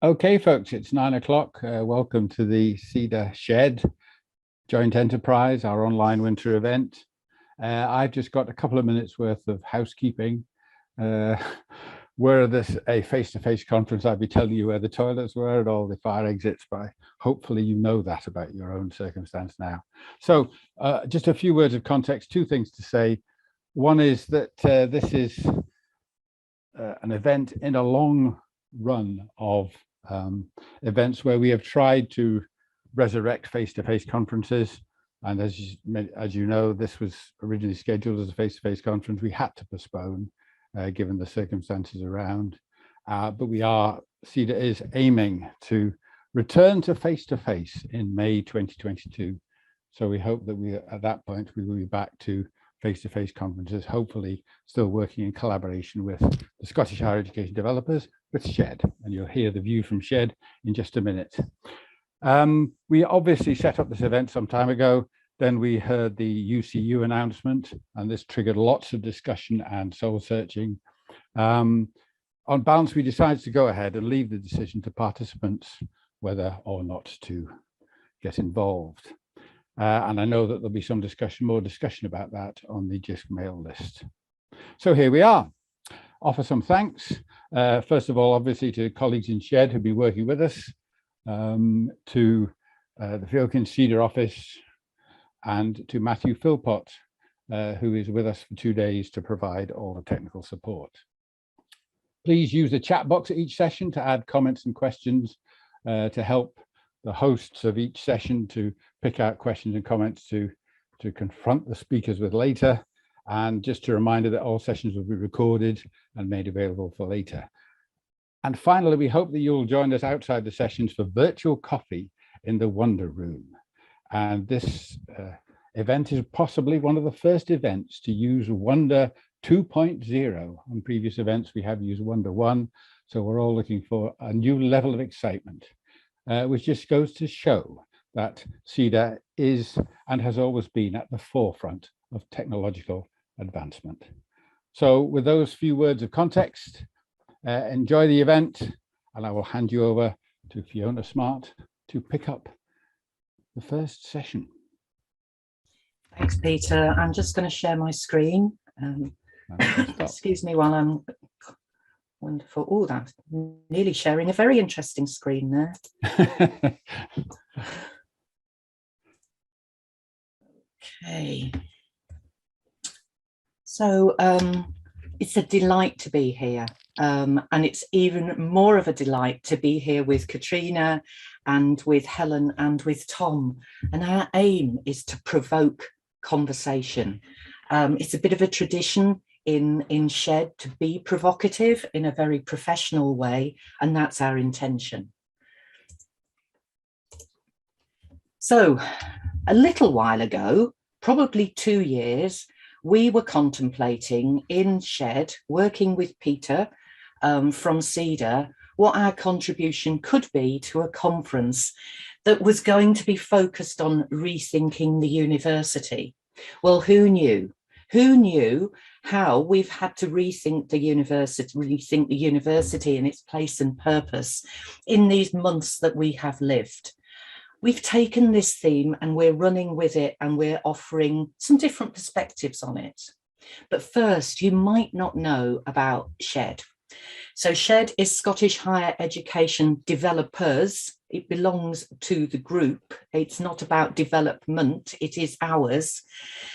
Okay, folks, it's 9 o'clock. Welcome to the SEDA Shed Joint Enterprise, our online winter event. I've just got a couple of minutes worth of housekeeping. Were this a face-to-face conference, I'd be telling you where the toilets were and all the fire exits, but hopefully you know that about your own circumstance now. So just a few words of context, two things to say. One is that this is an event in a long run of events where we have tried to resurrect face-to-face conferences, and as you know, this was originally scheduled as a face-to-face conference. We had to postpone given the circumstances around, but SEDA is aiming to return to face-to-face in May 2022. So we hope that at that point we will be back to face-to-face conferences, hopefully still working in collaboration with the Scottish Higher Education developers, with SHED, and you'll hear the view from SHED in just a minute. We obviously set up this event some time ago. Then we heard the UCU announcement, and this triggered lots of discussion and soul searching. On balance, we decided to go ahead and leave the decision to participants whether or not to get involved. And I know that there'll be some more discussion about that on the JISC mail list. So here we are. Offer some thanks. First of all, obviously, to colleagues in SHED who've been working with us, to the Fiocin SEDA office, and to Matthew Philpott, who is with us for 2 days to provide all the technical support. Please use the chat box at each session to add comments and questions to help the hosts of each session to pick out questions and comments to confront the speakers with later. And just a reminder that all sessions will be recorded and made available for later. And finally, we hope that you'll join us outside the sessions for virtual coffee in the Wonder Room. And this event is possibly one of the first events to use Wonder 2.0. On previous events, we have used Wonder 1. So we're all looking for a new level of excitement, which just goes to show that SEDA is and has always been at the forefront of technological advancement. So with those few words of context, enjoy the event, and I will hand you over to Fiona Smart to pick up the first session. Thanks, Peter. I'm just going to share my screen. Excuse me while I'm wonderful. Oh, that's nearly sharing a very interesting screen there. Okay. So it's a delight to be here. And it's even more of a delight to be here with Catriona and with Helen and with Tom. And our aim is to provoke conversation. It's a bit of a tradition in SHED to be provocative in a very professional way, and that's our intention. So a little while ago, probably 2 years, we were contemplating in SHED, working with Peter from SEDA, what our contribution could be to a conference that was going to be focused on rethinking the university. Well, who knew? Who knew how we've had to rethink the university and its place and purpose in these months that we have lived? We've taken this theme and we're running with it, and we're offering some different perspectives on it. But first, you might not know about SHED. So SHED is Scottish Higher Education Developers. It belongs to the group. It's not about development, it is ours.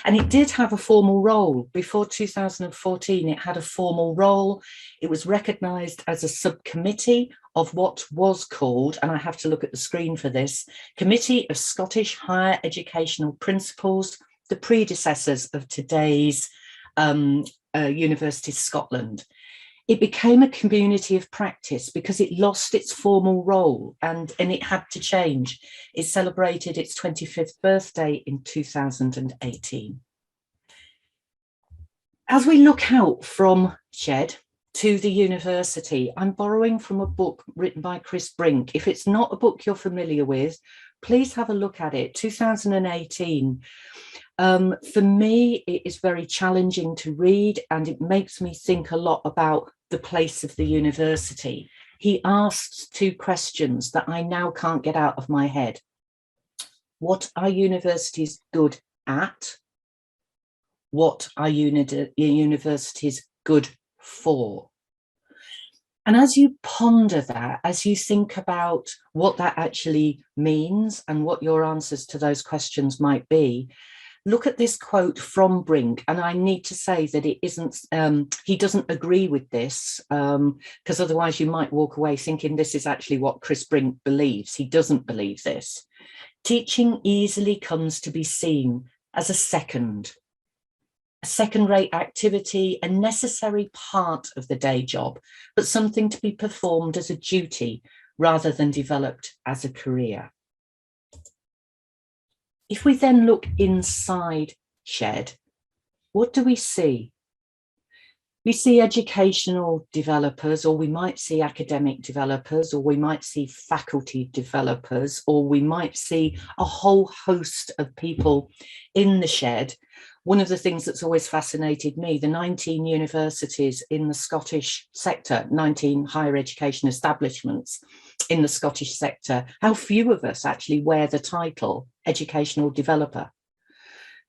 And it did have a formal role. Before 2014, it had a formal role. It was recognised as a subcommittee of what was called, and I have to look at the screen for this, Committee of Scottish Higher Educational Principals, the predecessors of today's University of Scotland. It became a community of practice because it lost its formal role and it had to change. It celebrated its 25th birthday in 2018. As we look out from SHED to the university, I'm borrowing from a book written by Chris Brink. If it's not a book you're familiar with, please have a look at it. 2018. For me, it is very challenging to read, and it makes me think a lot about the place of the university. he asked two questions that I now can't get out of my head. What are universities good at? What are universities good for? And as you ponder that, as you think about what that actually means and what your answers to those questions might be, look at this quote from Brink. And I need to say that it isn't, he doesn't agree with this, because otherwise you might walk away thinking this is actually what Chris Brink believes. He doesn't believe this. Teaching easily comes to be seen as a second-rate activity, a necessary part of the day job, but something to be performed as a duty rather than developed as a career. If we then look inside SHED, what do we see? We see educational developers, or we might see academic developers, or we might see faculty developers, or we might see a whole host of people in the SHED. One of the things that's always fascinated me, the 19 universities in the Scottish sector, 19 higher education establishments in the Scottish sector, how few of us actually wear the title educational developer.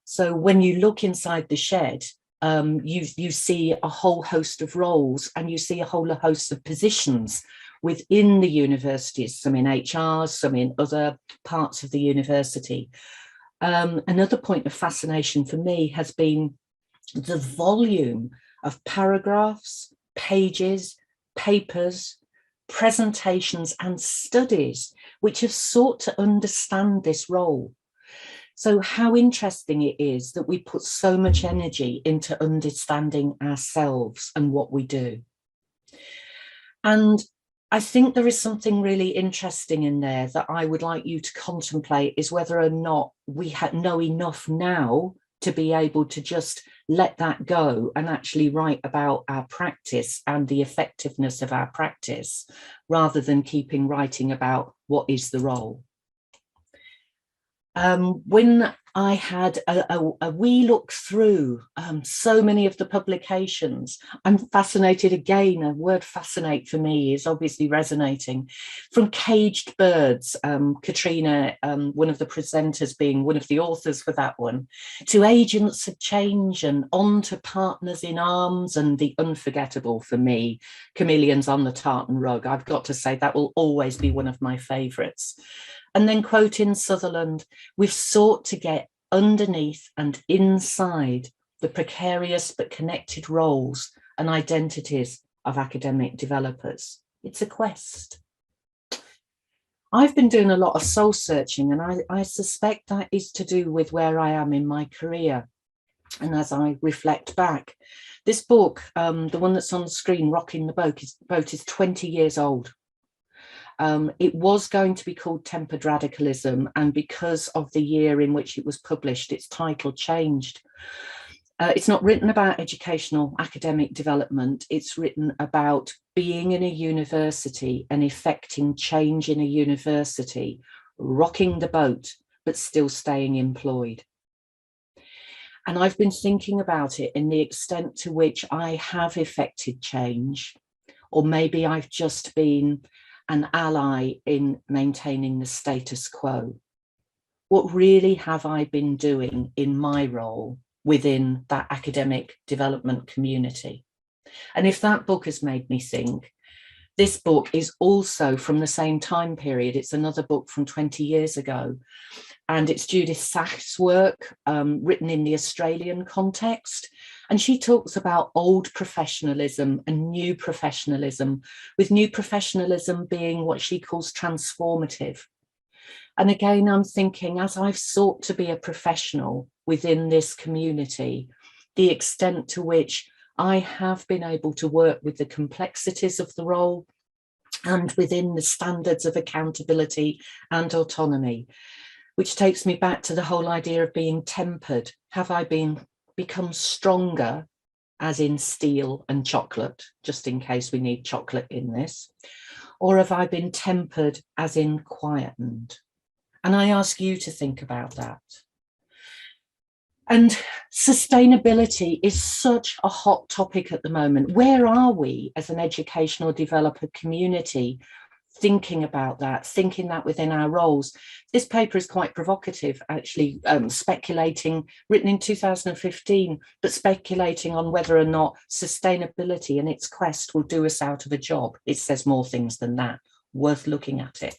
So when you look inside the SHED, you see a whole host of roles, and you see a whole host of positions within the universities, some in HR, some in other parts of the university. Another point of fascination for me has been the volume of paragraphs, pages, papers, presentations and studies which have sought to understand this role. So how interesting it is that we put so much energy into understanding ourselves and what we do. And I think there is something really interesting in there that I would like you to contemplate, is whether or not we know enough now to be able to just let that go and actually write about our practice and the effectiveness of our practice, rather than keeping writing about what is the role. When I had a wee look through so many of the publications, I'm fascinated again. A word fascinate for me is obviously resonating. From Caged Birds, Catriona, one of the presenters being one of the authors for that one, to Agents of Change, and on to Partners in Arms, and the unforgettable for me, Chameleons on the Tartan Rug. I've got to say that will always be one of my favourites. And then quoting Sutherland, we've sought to get underneath and inside the precarious but connected roles and identities of academic developers. It's a quest. I've been doing a lot of soul searching, and I suspect that is to do with where I am in my career. And as I reflect back, this book, the one that's on the screen, Rocking the Boat, is 20 years old. It was going to be called Tempered Radicalism, and because of the year in which it was published, its title changed. It's not written about educational academic development, it's written about being in a university and effecting change in a university, rocking the boat, but still staying employed. And I've been thinking about it in the extent to which I have effected change, or maybe I've just been an ally in maintaining the status quo. What really have I been doing in my role within that academic development community? And if that book has made me think, this book is also from the same time period. It's another book from 20 years ago. And it's Judith Sachs' work, written in the Australian context. And she talks about old professionalism and new professionalism, with new professionalism being what she calls transformative. And again, I'm thinking, as I've sought to be a professional within this community, the extent to which I have been able to work with the complexities of the role and within the standards of accountability and autonomy, which takes me back to the whole idea of being tempered. Have I become stronger, as in steel and chocolate, just in case we need chocolate in this? Or have I been tempered, as in quietened? And I ask you to think about that. And sustainability is such a hot topic at the moment. Where are we as an educational developer community thinking about that, thinking that within our roles? This paper is quite provocative, actually, speculating, written in 2015, but speculating on whether or not sustainability in its quest will do us out of a job. It says more things than that, worth looking at it.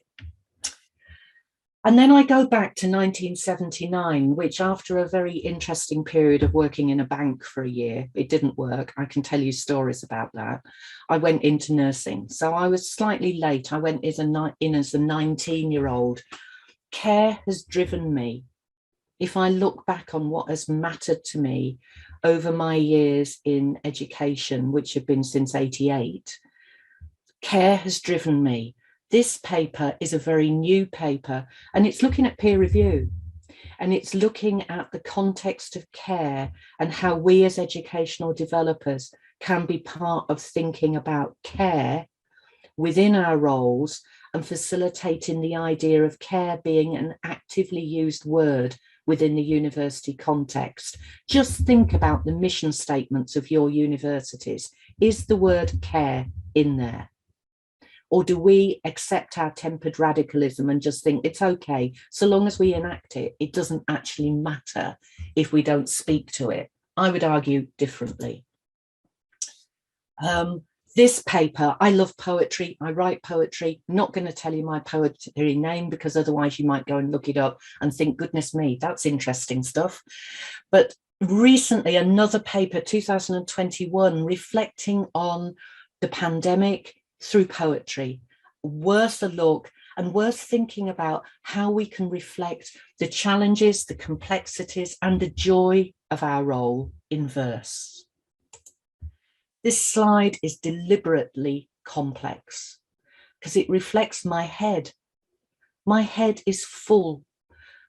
And then I go back to 1979, which after a very interesting period of working in a bank for a year, it didn't work. I can tell you stories about that. I went into nursing. So I was slightly late. I went in as a 19-year-old. Care has driven me. If I look back on what has mattered to me over my years in education, which have been since '88, care has driven me. This paper is a very new paper, and it's looking at peer review, and it's looking at the context of care and how we as educational developers can be part of thinking about care within our roles and facilitating the idea of care being an actively used word within the university context. Just think about the mission statements of your universities. Is the word care in there? Or do we accept our tempered radicalism and just think it's okay, so long as we enact it, it doesn't actually matter if we don't speak to it? I would argue differently. This paper, I love poetry, I write poetry. I'm not going to tell you my poetry name because otherwise you might go and look it up and think, goodness me, that's interesting stuff. But recently, another paper, 2021, reflecting on the pandemic through poetry, worth a look and worth thinking about how we can reflect the challenges, the complexities, and the joy of our role in verse. This slide is deliberately complex because it reflects my head. My head is full.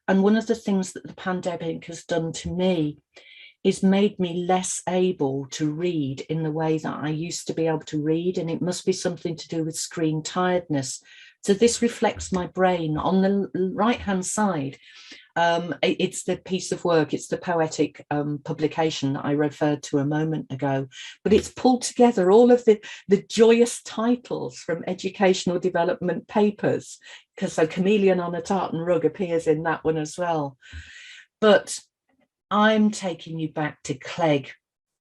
And one of the things that the pandemic has done to me is made me less able to read in the way that I used to be able to read, and it must be something to do with screen tiredness. So this reflects my brain. On the right-hand side, it's the piece of work, it's the poetic publication that I referred to a moment ago, but it's pulled together all of the joyous titles from educational development papers, because so Chameleon on a Tartan Rug appears in that one as well. But I'm taking you back to Clegg,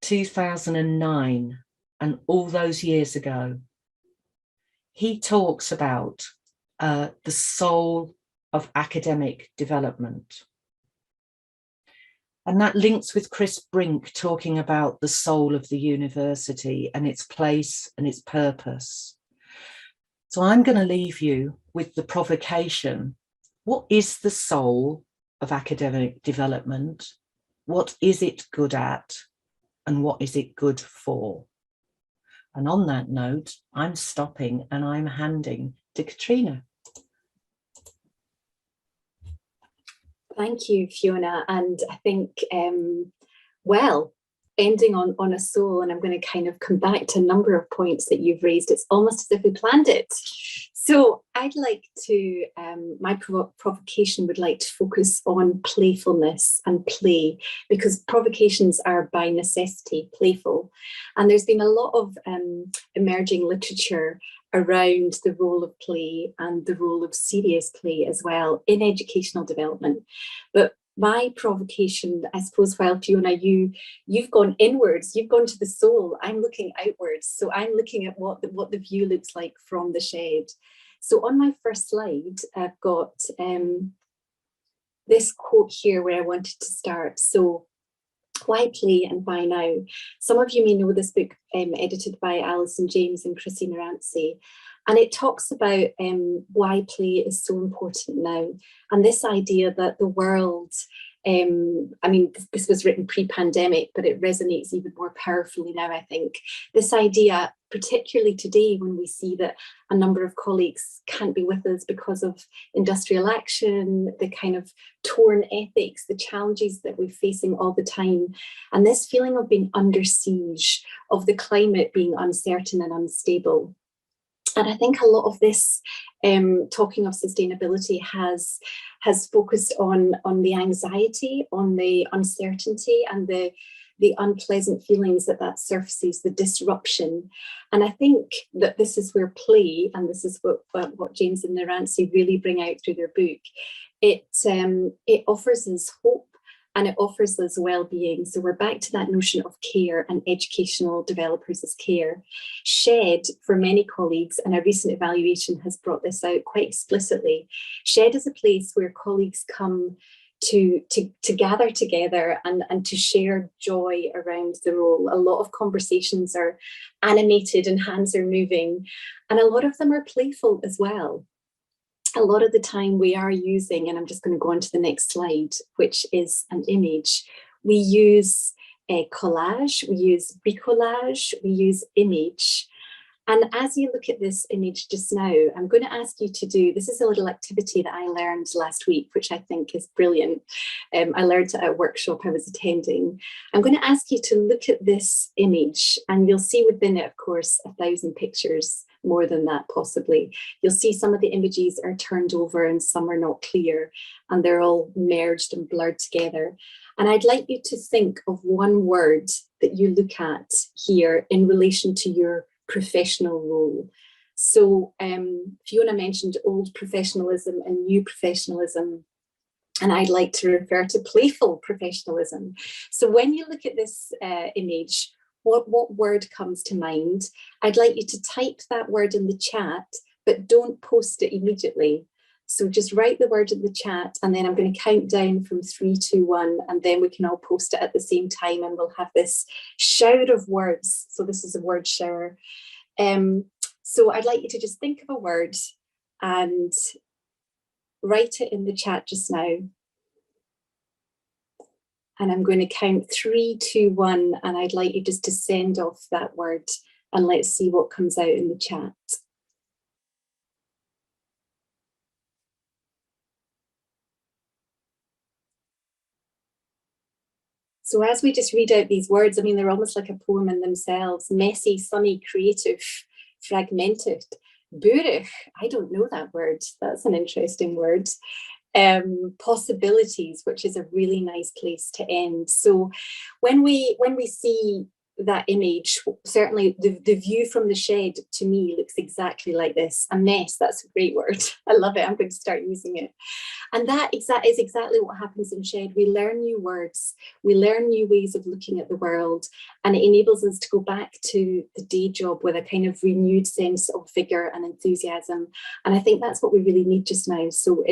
2009, and all those years ago. He talks about the soul of academic development. And that links with Chris Brink talking about the soul of the university and its place and its purpose. So I'm going to leave you with the provocation. What is the soul of academic development? What is it good at? And what is it good for? And on that note, I'm stopping and I'm handing to Catriona. Thank you, Fiona. And I think, well, ending on a soul, and I'm going to kind of come back to a number of points that you've raised. It's almost as if we planned it. So I'd like to, my provocation would like to focus on playfulness and play, because provocations are by necessity playful. And there's been a lot of emerging literature around the role of play and the role of serious play as well in educational development. But my provocation, I suppose, while Fiona, you've gone inwards, you've gone to the soul, I'm looking outwards. So I'm looking at what the view looks like from the shed. So on my first slide, I've got this quote here where I wanted to start. So why play and why now? Some of you may know this book edited by Alison James and Christina Rancy, and it talks about why play is so important now, and this idea that the world, I mean, this was written pre-pandemic, but it resonates even more powerfully now, I think. This idea, particularly today when we see that a number of colleagues can't be with us because of industrial action, the kind of torn ethics, the challenges that we're facing all the time, and this feeling of being under siege, of the climate being uncertain and unstable. And I think a lot of this talking of sustainability has focused on the anxiety, on the uncertainty, and the unpleasant feelings that surfaces, the disruption. And I think that this is where play, and this is what James and Naranci really bring out through their book, it offers us hope, and it offers us well-being. So we're back to that notion of care and educational developers as care. SHED, for many colleagues, and a recent evaluation has brought this out quite explicitly, SHED is a place where colleagues come to gather together and to share joy around the role. A lot of conversations are animated and hands are moving, and a lot of them are playful as well. A lot of the time we are using, and I'm just going to go on to the next slide, which is an image. We use a collage, we use bricolage, we use image. And as you look at this image just now, I'm going to ask you to do, this is a little activity that I learned last week, which I think is brilliant. I learned it at a workshop I was attending. I'm going to ask you to look at this image, and you'll see within it, of course, 1,000 pictures, more than that possibly. You'll see some of the images are turned over and some are not clear, and they're all merged and blurred together. And I'd like you to think of one word that you look at here in relation to your professional role. So Fiona mentioned old professionalism and new professionalism, and I'd like to refer to playful professionalism. So when you look at this image, what word comes to mind? I'd like you to type that word in the chat, but don't post it immediately. So just write the word in the chat, and then I'm going to count down from 3, 2, 1, and then we can all post it at the same time, and we'll have this shower of words. So this is a word shower. So I'd like you to just think of a word and write it in the chat just now. And I'm going to count 3, 2, 1, and I'd like you just to send off that word, and let's see what comes out in the chat. So as we just read out these words, I mean, they're almost like a poem in themselves. Messy, sunny, creative, fragmented. Burig, I don't know that word. That's an interesting word. Possibilities, which is a really nice place to end. So when we see that image, certainly the view from the shed to me looks exactly like this. A mess, that's a great word. I love it. I'm going to start using it. And that is exactly what happens in SHED. We learn new words, we learn new ways of looking at the world, and it enables us to go back to the day job with a kind of renewed sense of vigor and enthusiasm. And I think that's what we really need just now. So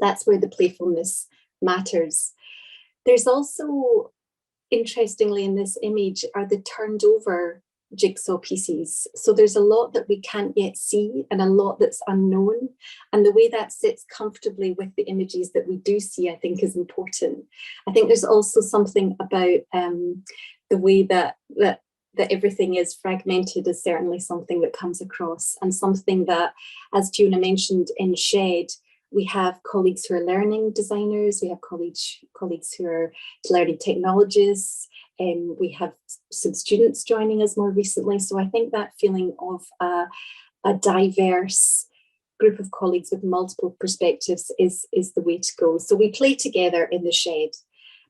that's where the playfulness matters. There's also, interestingly, in this image are the turned over jigsaw pieces. So there's a lot that we can't yet see and a lot that's unknown. And the way that sits comfortably with the images that we do see, I think, is important. I think there's also something about the way that everything is fragmented is certainly something that comes across, and something that, as Fiona mentioned in SHED, we have colleagues who are learning designers, we have colleagues who are learning technologists, and we have some students joining us more recently. So I think that feeling of a diverse group of colleagues with multiple perspectives is the way to go. So we play together in the SHED,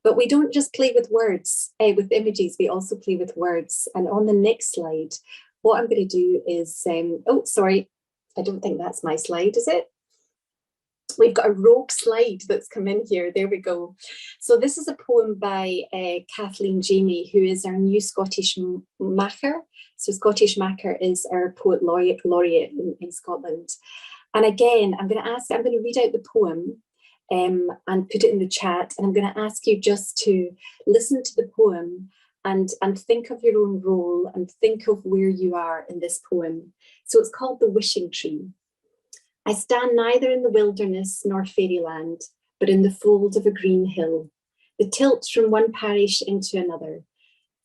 but we don't just play with words, with images, we also play with words. And on the next slide, what I'm going to do is, oh, sorry, I don't think that's my slide, is it? We've got a rogue slide that's come in here. There we go. So this is a poem by Kathleen Jamie, who is our new Scottish Macher. So Scottish Macher is our poet laureate in Scotland. And again, I'm going to read out the poem and put it in the chat. And I'm going to ask you just to listen to the poem and think of your own role and think of where you are in this poem. So it's called The Wishing Tree. I stand neither in the wilderness nor fairyland, but in the fold of a green hill, the tilt from one parish into another.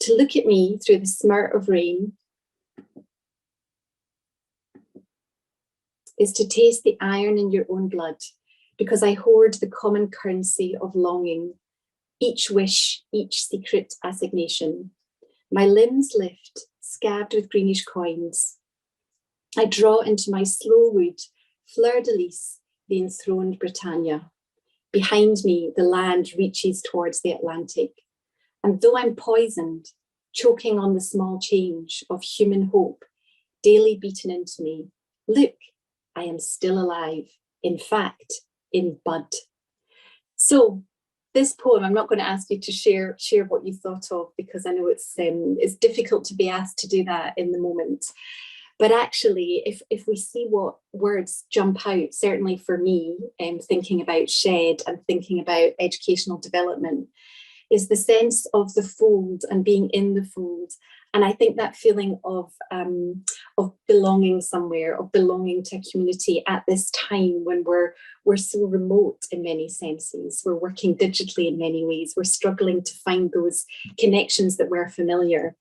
To look at me through the smirt of rain is to taste the iron in your own blood, because I hoard the common currency of longing, each wish, each secret assignation. My limbs lift, scabbed with greenish coins. I draw into my slow wood, fleur-de-lis, the enthroned Britannia. Behind me, the land reaches towards the Atlantic. And though I'm poisoned, choking on the small change of human hope, daily beaten into me, look, I am still alive, in fact, in bud. So this poem, I'm not going to ask you to share what you thought of, because I know it's difficult to be asked to do that in the moment. But actually, if we see what words jump out, certainly for me, thinking about SHED and thinking about educational development, is the sense of the fold and being in the fold. And I think that feeling of belonging somewhere, of belonging to a community at this time when we're so remote in many senses, we're working digitally in many ways, we're struggling to find those connections that we're familiar.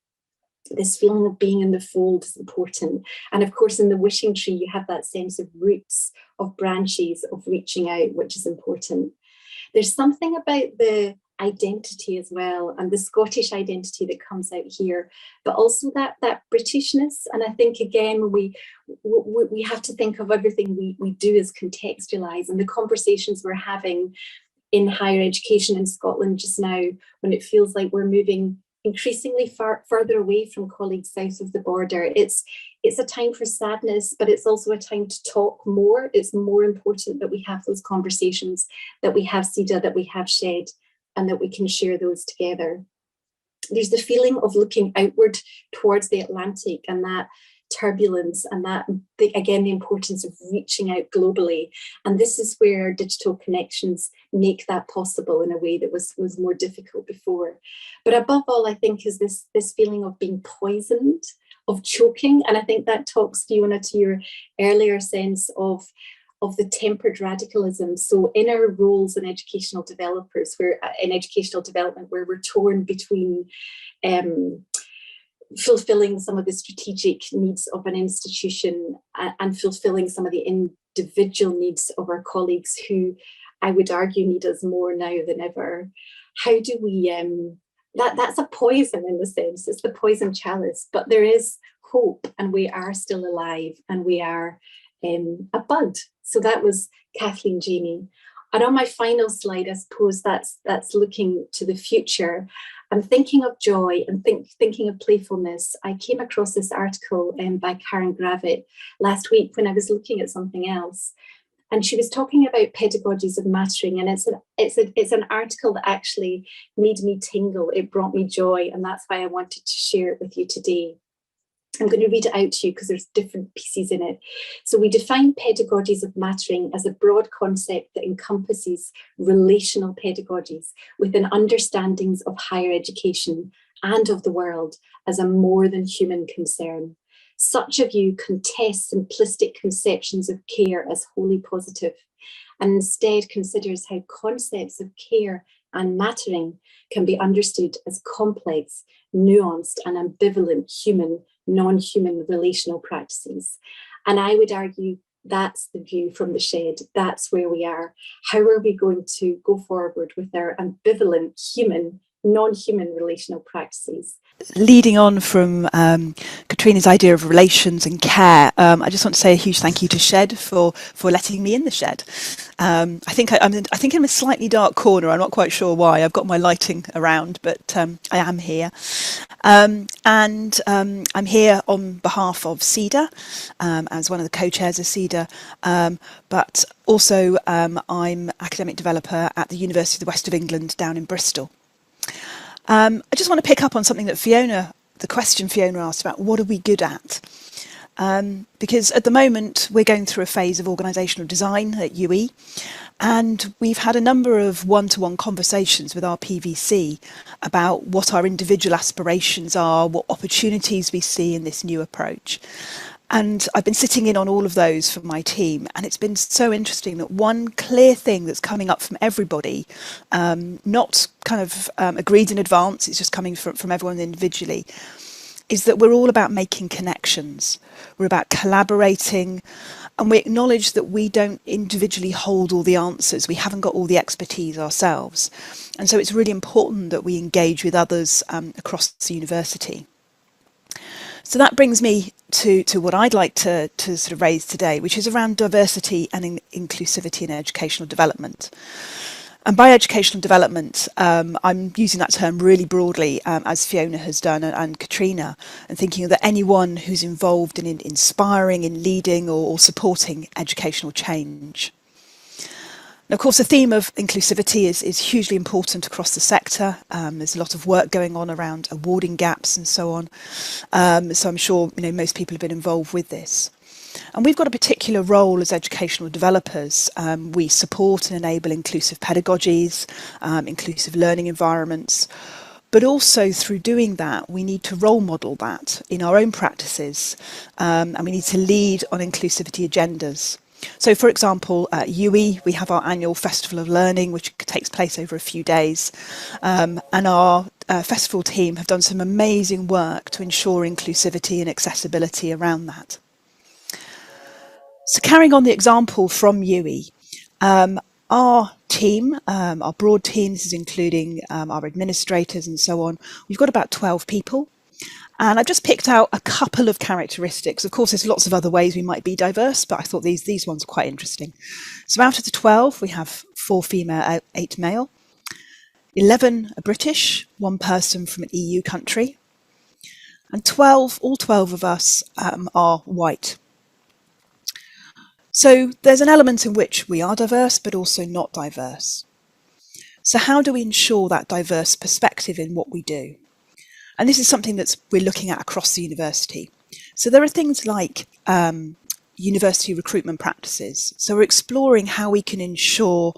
This feeling of being in the fold is important. And of course, in the wishing tree, you have that sense of roots, of branches, of reaching out, which is important. There's something about the identity as well, and the Scottish identity that comes out here, but also that Britishness. And I think, again, we have to think of everything we do as contextualize, and the conversations we're having in higher education in Scotland just now, when it feels like we're moving increasingly further away from colleagues south of the border. It's a time for sadness, but it's also a time to talk more. It's more important that we have those conversations, that we have SEDA, that we have SHED, and that we can share those together. There's the feeling of looking outward towards the Atlantic and that turbulence, and that, again, the importance of reaching out globally. And this is where digital connections make that possible in a way that was more difficult before. But above all, I think, is this feeling of being poisoned, of choking. And I think that talks, Fiona, to your earlier sense of the tempered radicalism. So in our roles in educational developers, in educational development, where we're torn between fulfilling some of the strategic needs of an institution and fulfilling some of the individual needs of our colleagues, who I would argue need us more now than ever. How do we, that's a poison in the sense, it's the poison chalice, but there is hope, and we are still alive, and we are a bud. So that was Kathleen Jamie. And on my final slide, I suppose that's looking to the future. I'm thinking of joy and thinking of playfulness. I came across this article by Karen Gravitt last week when I was looking at something else. And she was talking about Pedagogies of Mattering. And it's an article that actually made me tingle. It brought me joy. And that's why I wanted to share it with you today. I'm going to read it out to you because there's different pieces in it. So we define Pedagogies of Mattering as a broad concept that encompasses relational pedagogies within understandings of higher education and of the world as a more than human concern. Such a view contests simplistic conceptions of care as wholly positive, and instead considers how concepts of care and mattering can be understood as complex, nuanced, and ambivalent human, non-human relational practices. And I would argue that's the view from the SHED. That's where we are. How are we going to go forward with our ambivalent human, non-human relational practices? Leading on from Catriona's idea of relations and care, I just want to say a huge thank you to SHED for letting me in the shed. I think I'm in a slightly dark corner. I'm not quite sure why. I've got my lighting around, but I am here. And I'm here on behalf of SEDA, as one of the co-chairs of SEDA, but also I'm academic developer at the University of the West of England down in Bristol. I just want to pick up on something that the question Fiona asked about, what are we good at? Because at the moment we're going through a phase of organisational design at UE, and we've had a number of one-to-one conversations with our PVC about what our individual aspirations are, what opportunities we see in this new approach. And I've been sitting in on all of those for my team, and it's been so interesting that one clear thing that's coming up from everybody, not kind of agreed in advance, it's just coming from everyone individually, is that we're all about making connections. We're about collaborating, and we acknowledge that we don't individually hold all the answers. We haven't got all the expertise ourselves. And so it's really important that we engage with others across the university. So that brings me to what I'd like to sort of raise today, which is around diversity and inclusivity in educational development. And by educational development, I'm using that term really broadly, as Fiona has done and Catriona, and thinking that anyone who's involved in inspiring, in leading or supporting educational change. Now, of course, the theme of inclusivity is hugely important across the sector. There's a lot of work going on around awarding gaps and so on. So I'm sure most people have been involved with this. And we've got a particular role as educational developers. We support and enable inclusive pedagogies, inclusive learning environments, but also through doing that, we need to role model that in our own practices, and we need to lead on inclusivity agendas. So, for example, at UE, we have our annual Festival of Learning, which takes place over a few days, and our festival team have done some amazing work to ensure inclusivity and accessibility around that. So carrying on the example from UE, our team, our broad team, this is including our administrators and so on, we've got about 12 people. And I've just picked out a couple of characteristics. Of course, there's lots of other ways we might be diverse, but I thought these ones are quite interesting. So out of the 12, we have 4 female, 8 male, 11 are British, 1 person from an EU country, and all 12 of us are white. So there's an element in which we are diverse, but also not diverse. So how do we ensure that diverse perspective in what we do? And this is something that we're looking at across the university. So there are things like university recruitment practices. So we're exploring how we can ensure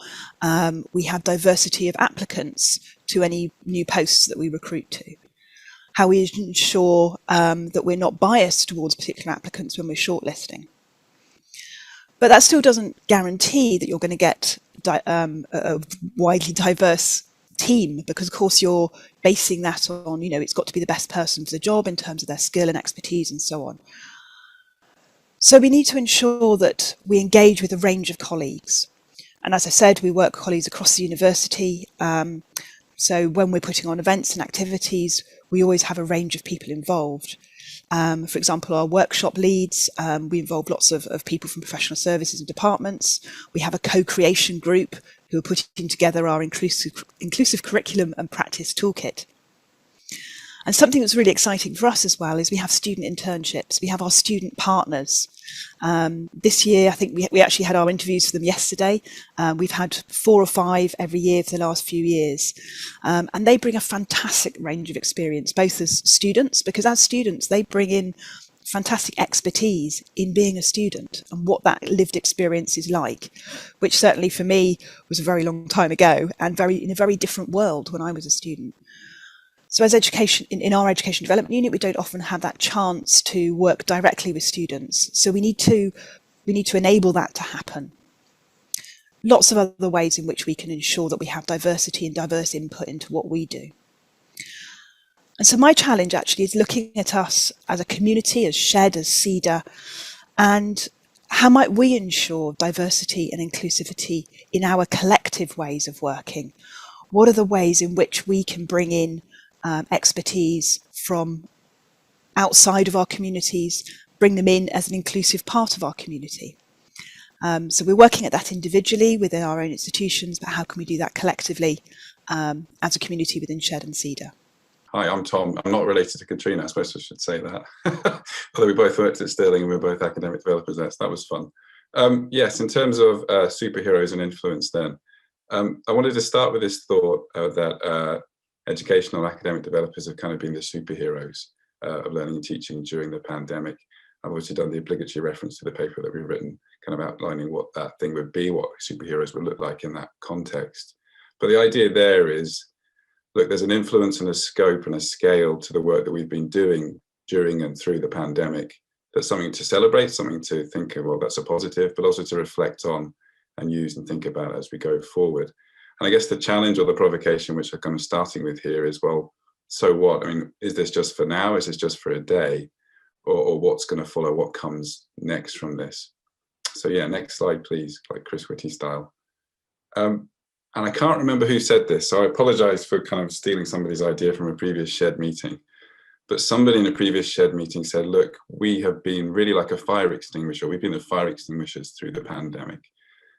we have diversity of applicants to any new posts that we recruit to. How we ensure that we're not biased towards particular applicants when we're shortlisting. But that still doesn't guarantee that you're going to get a widely diverse team, because of course you're basing that on, it's got to be the best person for the job in terms of their skill and expertise and so on. So we need to ensure that we engage with a range of colleagues. And as I said, we work with colleagues across the university. So when we're putting on events and activities, we always have a range of people involved. For example, our workshop leads, we involve lots of people from professional services and departments. We have a co-creation group who are putting together our inclusive curriculum and practice toolkit. And something that's really exciting for us as well is we have student internships. We have our student partners. This year, I think we actually had our interviews for them yesterday. We've had 4 or 5 every year for the last few years. And they bring a fantastic range of experience, both as students, because as students, they bring in fantastic expertise in being a student and what that lived experience is like, which certainly for me was a very long time ago and in a very different world when I was a student. So as in our education development unit, we don't often have that chance to work directly with students. So we need to enable that to happen. Lots of other ways in which we can ensure that we have diversity and diverse input into what we do. And so my challenge actually is looking at us as a community, as SHED, as SEDA, and how might we ensure diversity and inclusivity in our collective ways of working? What are the ways in which we can bring in expertise from outside of our communities, bring them in as an inclusive part of our community? So we're working at that individually within our own institutions, but how can we do that collectively as a community within SHED and SEDA? Hi, I'm Tom. I'm not related to Catriona. I suppose I should say that. Although we both worked at Stirling and we're both academic developers there, so that was fun. Yes, in terms of superheroes and influence then, I wanted to start with this thought that educational academic developers have kind of been the superheroes of learning and teaching during the pandemic. I've obviously done the obligatory reference to the paper that we've written, kind of outlining what that thing would be, what superheroes would look like in that context. But the idea there is, look, there's an influence and a scope and a scale to the work that we've been doing during and through the pandemic. There's something to celebrate, something to think of, well, that's a positive, but also to reflect on and use and think about as we go forward. And I guess the challenge or the provocation, which I'm kind of starting with here is, well, so what? I mean, is this just for now? Is this just for a day? Or what's going to follow? What comes next from this? So yeah, next slide, please, like Chris Whitty style. And I can't remember who said this, so I apologize for kind of stealing somebody's idea from a previous SHED meeting. But somebody in a previous shared meeting said, look, we have been really like a fire extinguisher. We've been the fire extinguishers through the pandemic.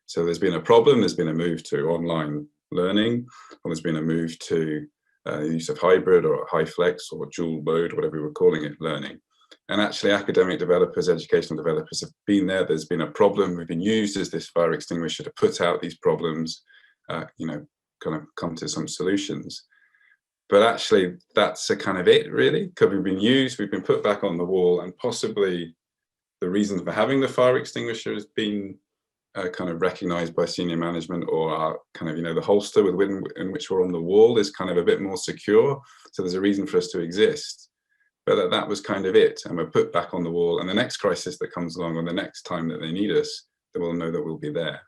So there's been a problem, there's been a move to online learning, or there's been a move to the use of hybrid or high flex or dual mode, whatever we were calling it, learning. And actually academic developers, educational developers have been there. There's been a problem. We've been used as this fire extinguisher to put out these problems, you know, kind of come to some solutions. But actually that's a kind of it, really, because we've been used, we've been put back on the wall, and possibly the reason for having the fire extinguisher has been kind of recognized by senior management, or our kind of, you know, the holster in which we're on the wall is kind of a bit more secure. So there's a reason for us to exist. But that was kind of it. And we're put back on the wall, and the next crisis that comes along, or the next time that they need us, they will know that we'll be there.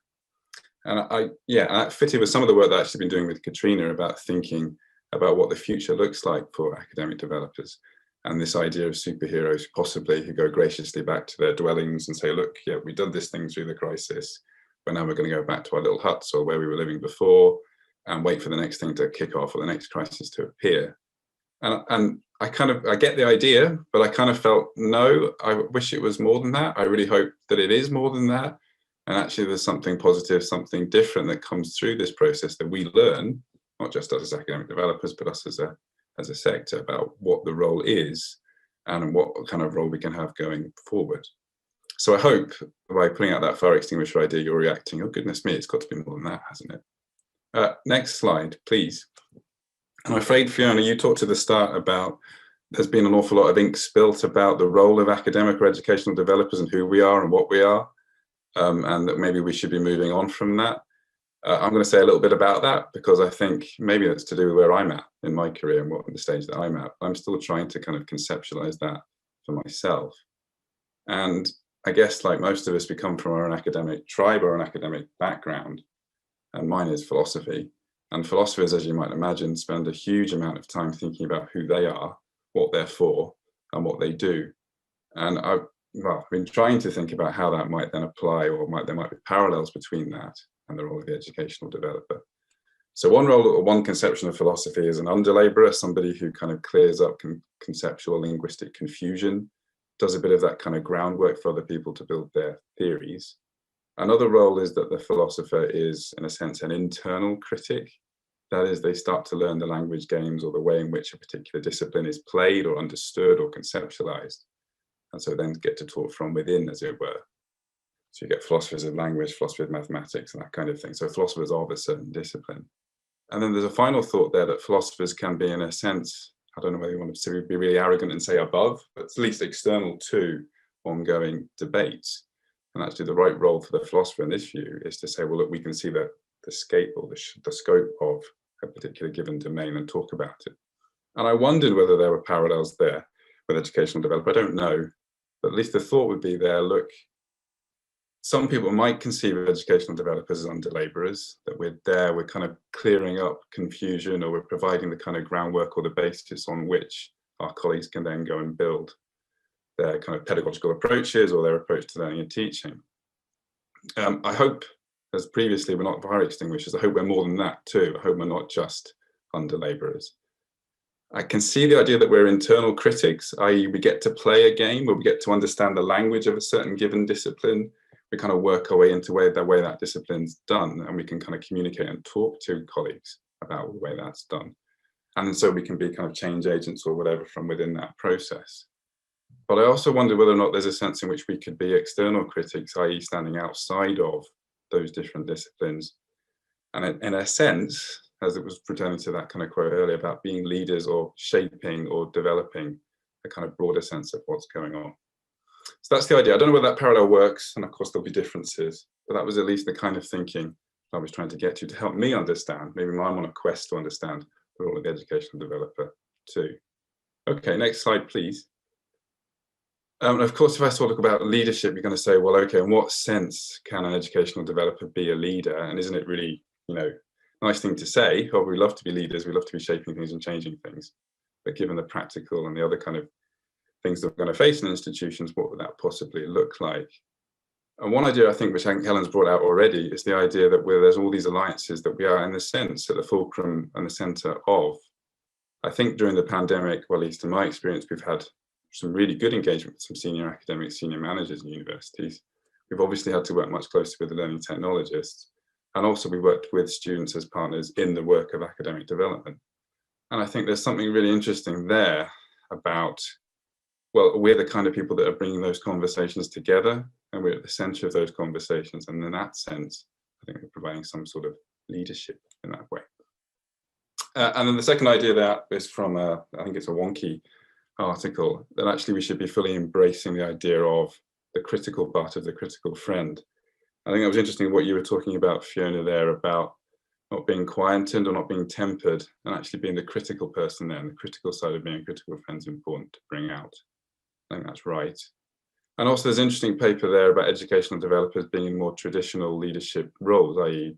And I fitted with some of the work that I've actually been doing with Catriona about thinking about what the future looks like for academic developers, and this idea of superheroes possibly who go graciously back to their dwellings and say, look, yeah, we've done this thing through the crisis, but now we're going to go back to our little huts or where we were living before and wait for the next thing to kick off or the next crisis to appear. And I get the idea, but I kind of felt, no, I wish it was more than that. I really hope that it is more than that. And actually there's something positive, something different that comes through this process that we learn, not just us as academic developers, but us as a sector, about what the role is and what kind of role we can have going forward. So I hope by putting out that fire extinguisher idea, you're reacting, oh goodness me, it's got to be more than that, hasn't it? Next slide, please. I'm afraid, Fiona, you talked at the start about there's been an awful lot of ink spilt about the role of academic or educational developers and who we are and what we are, and that maybe we should be moving on from that. I'm going to say a little bit about that because I think maybe that's to do with where I'm at in my career and what the stage that I'm at. I'm still trying to kind of conceptualize that for myself. And I guess like most of us, we come from an academic tribe or an academic background, and mine is philosophy. And philosophers, as you might imagine, spend a huge amount of time thinking about who they are, what they're for, and what they do. And I've been trying to think about how that might then apply, or there might be parallels between that and the role of the educational developer. So one role or one conception of philosophy is an underlaborer, somebody who kind of clears up conceptual linguistic confusion, does a bit of that kind of groundwork for other people to build their theories. Another role is that the philosopher is, in a sense, an internal critic. That is, they start to learn the language games or the way in which a particular discipline is played or understood or conceptualized. And so then get to talk from within, as it were. So you get philosophers of language, philosophers of mathematics, and that kind of thing. So philosophers of a certain discipline. And then there's a final thought there that philosophers can be, in a sense, I don't know whether you want to be really arrogant and say above, but at least external to ongoing debates. And actually the right role for the philosopher in this view is to say, well, look, we can see the scope or the scope of a particular given domain and talk about it. And I wondered whether there were parallels there with educational development. I don't know, but at least the thought would be there, look, some people might conceive of educational developers as underlaborers, that we're kind of clearing up confusion, or we're providing the kind of groundwork or the basis on which our colleagues can then go and build their kind of pedagogical approaches or their approach to learning and teaching. I hope, as previously, we're not fire extinguishers. I hope we're more than that too. I hope we're not just underlaborers. I can see the idea that we're internal critics, i.e. we get to play a game where we get to understand the language of a certain given discipline. We kind of work our way into the way that discipline's done, and we can kind of communicate and talk to colleagues about the way that's done. And so we can be kind of change agents or whatever from within that process. But I also wonder whether or not there's a sense in which we could be external critics, i.e. standing outside of those different disciplines. And in a sense, as it was pertaining to that kind of quote earlier about being leaders or shaping or developing a kind of broader sense of what's going on. So that's the idea. I don't know whether that parallel works, and of course there'll be differences, but that was at least the kind of thinking I was trying to get to help me understand. Maybe I'm on a quest to understand the role of the educational developer too. Okay, next slide, please. Of course, if I talk about leadership, you're going to say, well, okay, in what sense can an educational developer be a leader? And isn't it really, nice thing to say? Oh, we love to be leaders, we love to be shaping things and changing things. But given the practical and the other kind of things that we're going to face in institutions, what would that possibly look like? And one idea I think, which I think Helen's brought out already, is the idea that there's all these alliances that we are, in the sense, at the fulcrum and the centre of I think during the pandemic, well, at least in my experience, we've had some really good engagement with some senior academics, senior managers in universities. We've obviously had to work much closer with the learning technologists. And also we worked with students as partners in the work of academic development. And I think there's something really interesting there about, well, we're the kind of people that are bringing those conversations together, and we're at the center of those conversations. And in that sense, I think we're providing some sort of leadership in that way. And then the second idea that is from, I think it's a wonky article, that actually we should be fully embracing the idea of the critical part of the critical friend. I think that was interesting what you were talking about, Fiona, there, about not being quietened or not being tempered, and actually being the critical person there, and the critical side of being a critical friend is important to bring out. I think that's right. And also there's an interesting paper there about educational developers being in more traditional leadership roles, i.e.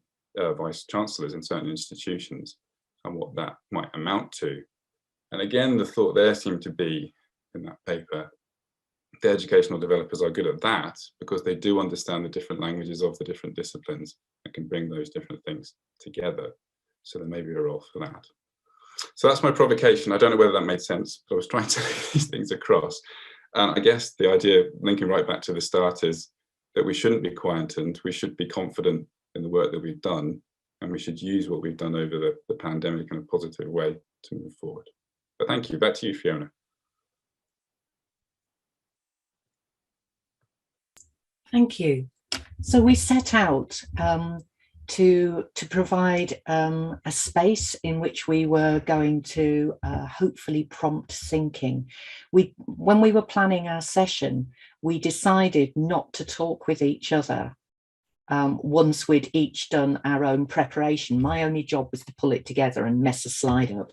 Vice Chancellors in certain institutions, and what that might amount to. And again, the thought there seemed to be, in that paper, the educational developers are good at that because they do understand the different languages of the different disciplines and can bring those different things together. So there may be a role for that. So that's my provocation. I don't know whether that made sense, but I was trying to lay these things across. And I guess the idea, linking right back to the start, is that we shouldn't be quietened. We should be confident in the work that we've done, and we should use what we've done over the pandemic in a positive way to move forward. But thank you. Back to you, Fiona. Thank you. So we set out to provide a space in which we were going to hopefully prompt thinking. When we were planning our session, we decided not to talk with each other once we'd each done our own preparation. My only job was to pull it together and mess a slide up.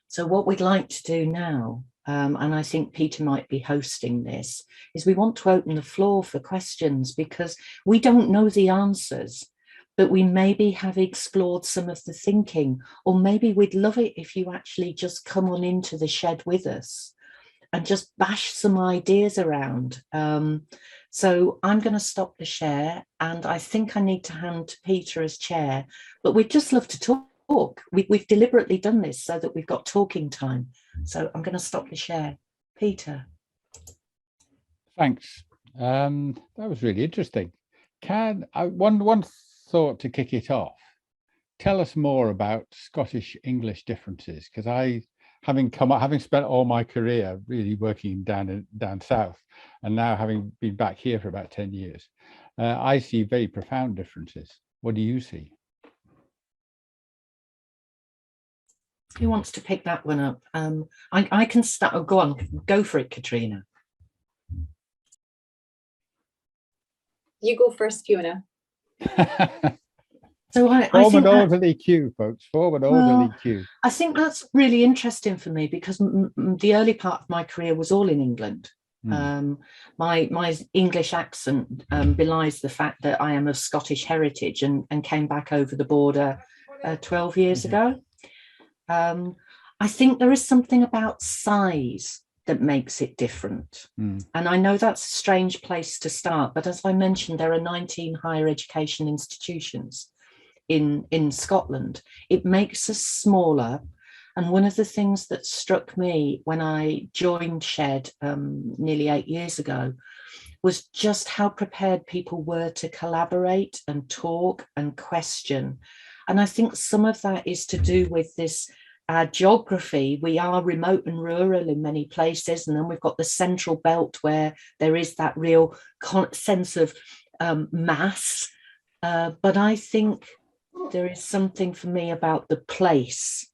So what we'd like to do now, and I think Peter might be hosting this, is we want to open the floor for questions, because we don't know the answers, but we maybe have explored some of the thinking, or maybe we'd love it if you actually just come on into the shed with us and just bash some ideas around. So I'm going to stop the share, and I think I need to hand to Peter as chair, but we'd just love to talk. We've deliberately done this so that we've got talking time. So I'm going to stop the share. Peter. Thanks. That was really interesting. One thought to kick it off, tell us more about Scottish English differences, because having spent all my career really working down south, and now having been back here for about 10 years, I see very profound differences. What do you see? Who wants to pick that one up? I can start. Oh, go on, go for it, Catriona. You go first, Fiona. So I form think an orderly queue, folks. Form an orderly queue. I think that's really interesting for me, because the early part of my career was all in England. My English accent belies the fact that I am of Scottish heritage and came back over the border 12 years ago. I think there is something about size that makes it different. And I know that's a strange place to start, but as I mentioned, there are 19 higher education institutions in Scotland. It makes us smaller. And one of the things that struck me when I joined SHED nearly 8 years ago was just how prepared people were to collaborate and talk and question. And I think some of that is to do with this geography. We are remote and rural in many places, and then we've got the central belt where there is that real sense of mass. But I think there is something for me about the place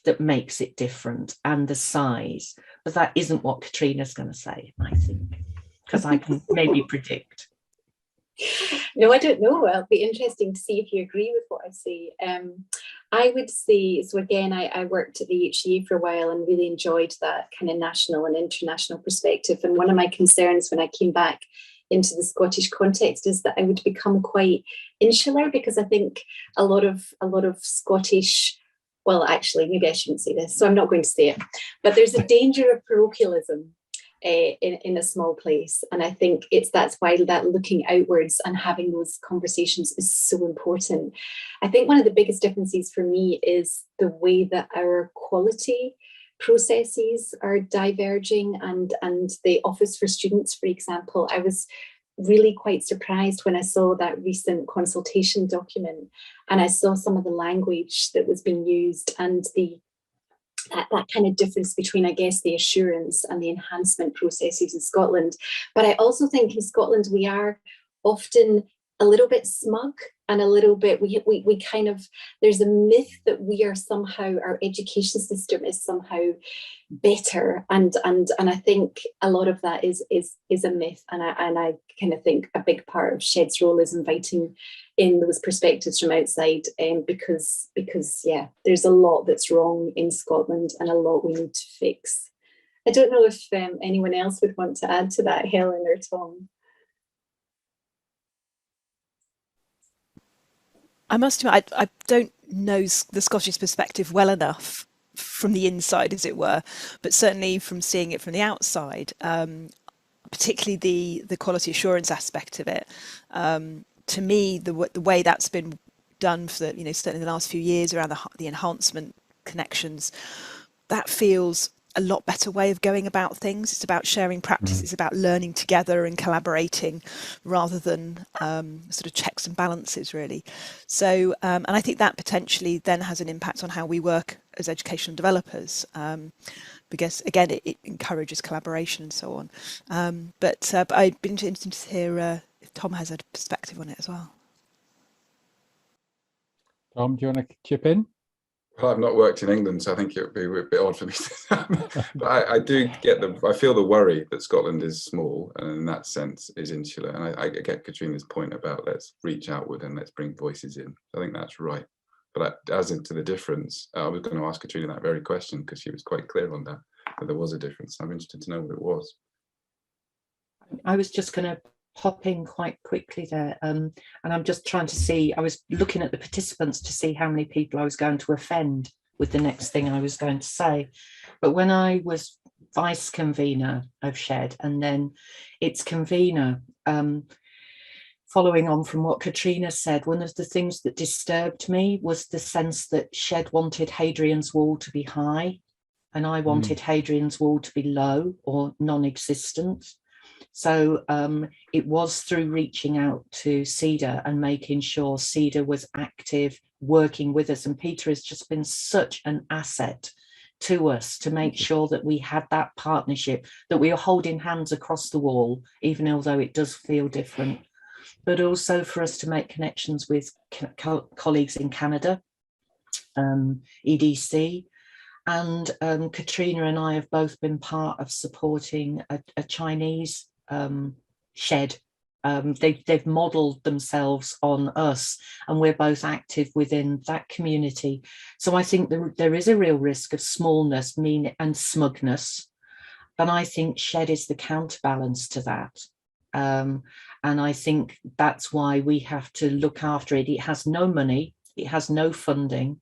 that makes it different, and the size. But that isn't what Catriona's going to say, I think, because I can maybe predict. No, I don't know. It'll be interesting to see if you agree with what I say. I would say, so again, I worked at the HEA for a while and really enjoyed that kind of national and international perspective. And one of my concerns when I came back into the Scottish context is that I would become quite insular, because I think a lot of Scottish, well, actually, maybe I shouldn't say this, so I'm not going to say it, but there's a danger of parochialism in a small place. And I think that's why that looking outwards and having those conversations is so important. I think one of the biggest differences for me is the way that our quality processes are diverging, and the Office for Students, for example, I was really quite surprised when I saw that recent consultation document, and I saw some of the language that was being used, and that kind of difference between, I guess, the assurance and the enhancement processes in Scotland. But I also think in Scotland we are often a little bit smug, and a little bit, we kind of, there's a myth that we are somehow, our education system is somehow better, and I think a lot of that is a myth, and I kind of think a big part of SHED's role is inviting in those perspectives from outside, because yeah, there's a lot that's wrong in Scotland and a lot we need to fix. I don't know if anyone else would want to add to that, Helen or Tom. I must admit, I don't know the Scottish perspective well enough from the inside, as it were, but certainly from seeing it from the outside, particularly the quality assurance aspect of it. To me, the way that's been done for certainly the last few years around the enhancement connections, that feels a lot better way of going about things. It's about sharing practice. It's about learning together and collaborating rather than sort of checks and balances, really. So, and I think that potentially then has an impact on how we work as educational developers, because again, it encourages collaboration and so on. But I'd be interested to hear if Tom has a perspective on it as well. Tom, do you want to chip in? Well, I've not worked in England, so I think it would be a bit odd for me to. But I do get I feel the worry that Scotland is small, and in that sense is insular. And I get Catriona's point about let's reach outward and let's bring voices in. I think that's right. But as into the difference, I was going to ask Catriona that very question because she was quite clear on that there was a difference. I'm interested to know what it was. I was just going to pop in quite quickly there, and I'm just trying to see, I was looking at the participants to see how many people I was going to offend with the next thing I was going to say. But when I was vice convener of SHED and then its convener, following on from what Catriona said, one of the things that disturbed me was the sense that SHED wanted Hadrian's Wall to be high and I wanted Hadrian's Wall to be low or non-existent. So it was through reaching out to SEDA and making sure SEDA was active, working with us. And Peter has just been such an asset to us to make sure that we had that partnership, that we are holding hands across the wall, even although it does feel different, but also for us to make connections with colleagues in Canada, EDC. And Catriona and I have both been part of supporting a Chinese SHED. They've modelled themselves on us, and we're both active within that community. So I think there is a real risk of smallness, and smugness, and I think SHED is the counterbalance to that. And I think that's why we have to look after it. It has no money, it has no funding,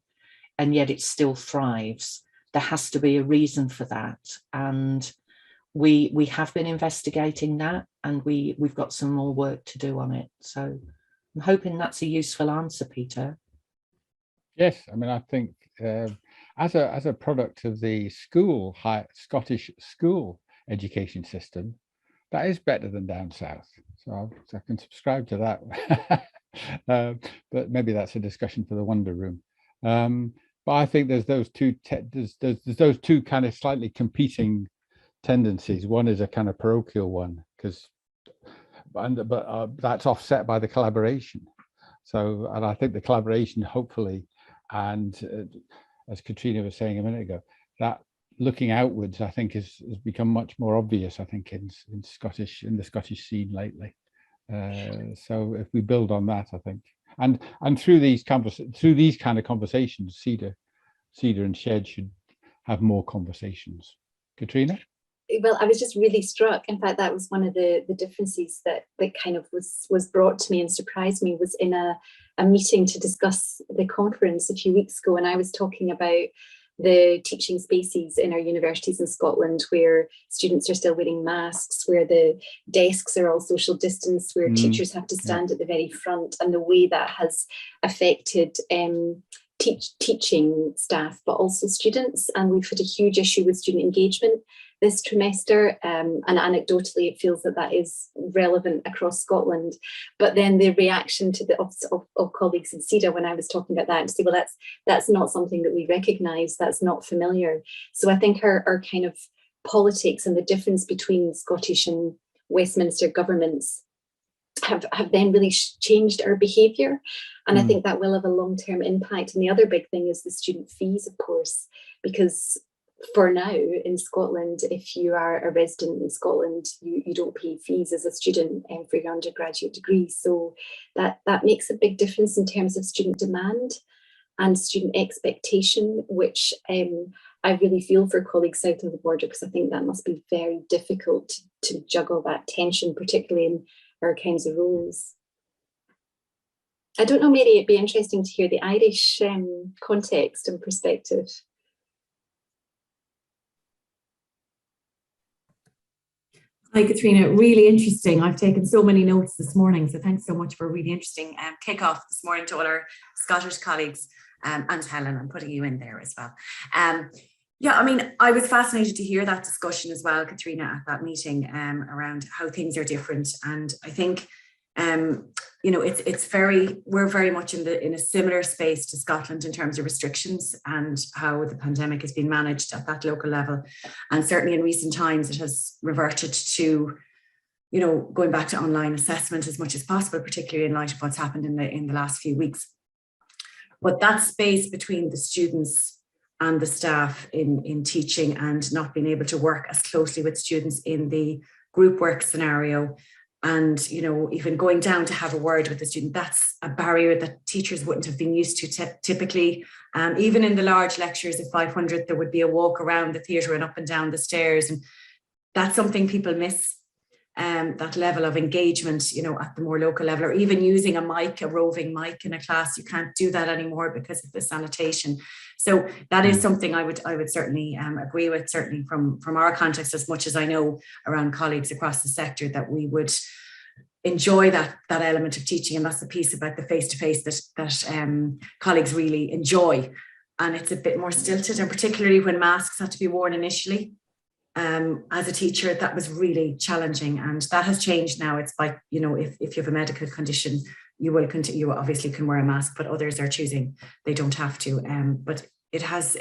and yet it still thrives. There has to be a reason for that, and we have been investigating that, and we've got some more work to do on it. So I'm hoping that's a useful answer, Peter. Yes, I mean, I think as a product of the Scottish school education system, that is better than down south. So I can subscribe to that. But maybe that's a discussion for the Wonder Room. But I think there's those two those two kind of slightly competing tendencies. One is a kind of parochial one, but that's offset by the collaboration. So, and I think the collaboration, hopefully, and as Catriona was saying a minute ago, that looking outwards, I think, has become much more obvious, I think, in the Scottish scene lately. So if we build on that, I think, and through these kind of conversations, SEDA and SHED should have more conversations. Catriona? Well, I was just really struck. In fact, that was one of the differences that kind of was brought to me and surprised me, was in a meeting to discuss the conference a few weeks ago, and I was talking about the teaching spaces in our universities in Scotland, where students are still wearing masks, where the desks are all social distance, where teachers have to stand at the very front, and the way that has affected teaching staff, but also students. And we've had a huge issue with student engagement this trimester, and anecdotally it feels that that is relevant across Scotland. But then the reaction to of colleagues in SEDA when I was talking about that, and say, well, that's not something that we recognise, that's not familiar. So I think our kind of politics and the difference between Scottish and Westminster governments have then really changed our behaviour, and I think that will have a long-term impact. And the other big thing is the student fees, of course, because for now in Scotland, if you are a resident in Scotland, you don't pay fees as a student for your undergraduate degree. So that makes a big difference in terms of student demand and student expectation, which I really feel for colleagues south of the border, because I think that must be very difficult to juggle that tension, particularly in our kinds of roles. I don't know, Mary, it'd be interesting to hear the Irish context and perspective. Hi, Catriona. Really interesting. I've taken so many notes this morning, so thanks so much for a really interesting kick-off this morning to all our Scottish colleagues, and Helen, I'm putting you in there as well. Yeah, I mean, I was fascinated to hear that discussion as well, Catriona, at that meeting around how things are different. And I think, you know, we're very much in a similar space to Scotland in terms of restrictions and how the pandemic has been managed at that local level. And certainly in recent times, it has reverted to, you know, going back to online assessment as much as possible, particularly in light of what's happened in the last few weeks. But that space between the students and the staff in teaching, and not being able to work as closely with students in the group work scenario, and, you know, even going down to have a word with the student, that's a barrier that teachers wouldn't have been used to typically. Even in the large lectures of 500, there would be a walk around the theatre and up and down the stairs, and that's something people miss. That level of engagement, you know, at the more local level, or even using a mic, a roving mic in a class, you can't do that anymore because of the sanitation. So that is something I would certainly agree with, certainly from our context, as much as I know around colleagues across the sector, that we would enjoy that element of teaching. And that's the piece about the face-to-face that colleagues really enjoy. And it's a bit more stilted, and particularly when masks had to be worn initially. As a teacher, that was really challenging, and that has changed now. It's like, you know, if you have a medical condition, you will continue. You obviously can wear a mask, but others are choosing they don't have to. But it has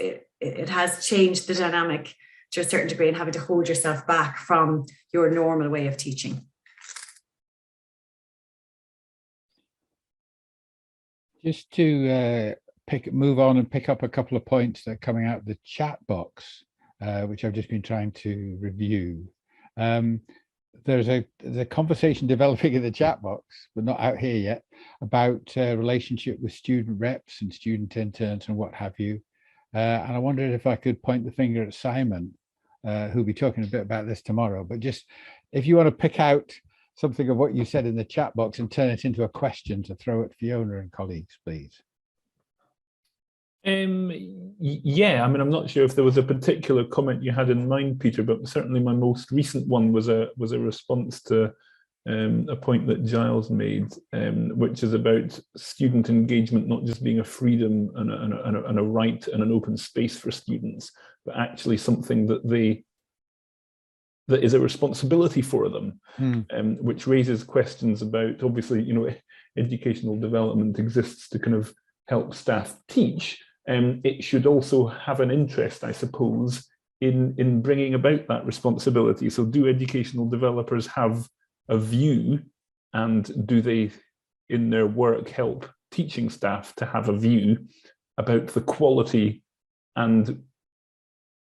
changed the dynamic to a certain degree, and having to hold yourself back from your normal way of teaching. Just to move on and pick up a couple of points that are coming out of the chat box, which I've just been trying to review. There's a conversation developing in the chat box, but not out here yet, about relationship with student reps and student interns and what have you. And I wondered if I could point the finger at Simon, who'll be talking a bit about this tomorrow. But just if you want to pick out something of what you said in the chat box and turn it into a question to throw at Fiona and colleagues, please. Yeah, I mean, I'm not sure if there was a particular comment you had in mind, Peter, but certainly my most recent one was a response to a point that Giles made, which is about student engagement not just being a freedom and a right and an open space for students, but actually something that is a responsibility for them, which raises questions about, obviously, you know, educational development exists to kind of help staff teach. It should also have an interest, I suppose, in bringing about that responsibility. So do educational developers have a view, and do they, in their work, help teaching staff to have a view about the quality and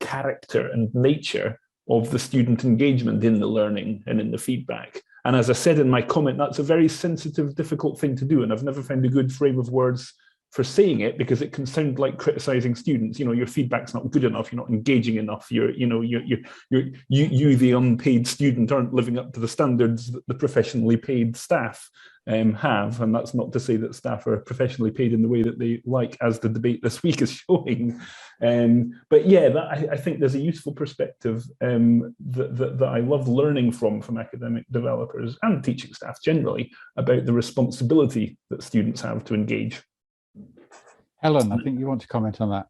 character and nature of the student engagement in the learning and in the feedback? And as I said in my comment, that's a very sensitive, difficult thing to do. And I've never found a good frame of words for saying it, because it can sound like criticizing students. You know, your feedback's not good enough, you're not engaging enough, you the unpaid student aren't living up to the standards that the professionally paid staff have. And that's not to say that staff are professionally paid in the way that they like, as the debate this week is showing. But yeah, I think there's a useful perspective that I love learning from academic developers and teaching staff generally about the responsibility that students have to engage. Helen, I think you want to comment on that.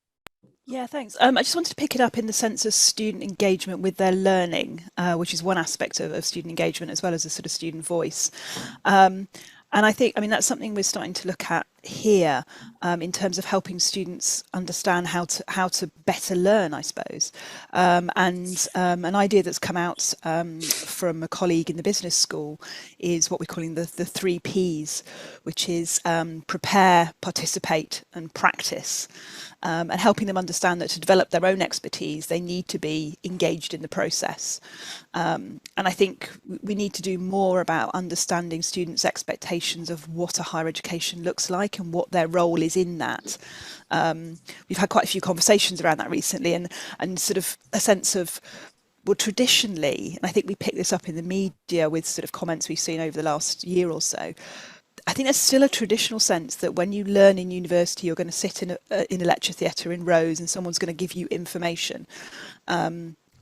Yeah, thanks. I just wanted to pick it up in the sense of student engagement with their learning, which is one aspect of student engagement, as well as a sort of student voice. And I think, I mean, that's something we're starting to look at here in terms of helping students understand how to better learn, I suppose. And an idea that's come out from a colleague in the business school is what we're calling the 3 Ps, which is prepare, participate, and practice. And helping them understand that to develop their own expertise, they need to be engaged in the process. And I think we need to do more about understanding students' expectations of what a higher education looks like and what their role is in that. We've had quite a few conversations around that recently, and sort of a sense of, well, traditionally, and I think we picked this up in the media with sort of comments we've seen over the last year or so, I think there's still a traditional sense that when you learn in university, you're going to sit in a lecture theatre in rows and someone's going to give you information,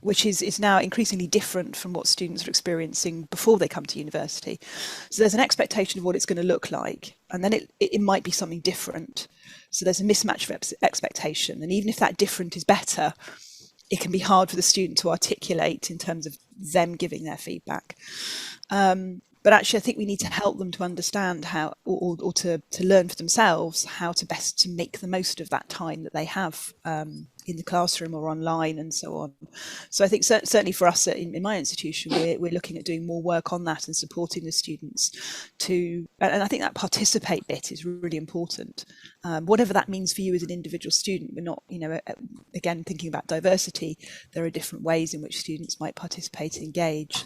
which is now increasingly different from what students are experiencing before they come to university. So there's an expectation of what it's going to look like, and then it might be something different. So there's a mismatch of expectation, and even if that different is better, it can be hard for the student to articulate in terms of them giving their feedback. But actually, I think we need to help them to understand how, or to learn for themselves how to best to make the most of that time that they have in the classroom or online and so on. So I think certainly for us in my institution, we're looking at doing more work on that and supporting the students to, and I think that participate bit is really important. Whatever that means for you as an individual student, we're not, again, thinking about diversity, there are different ways in which students might participate and engage.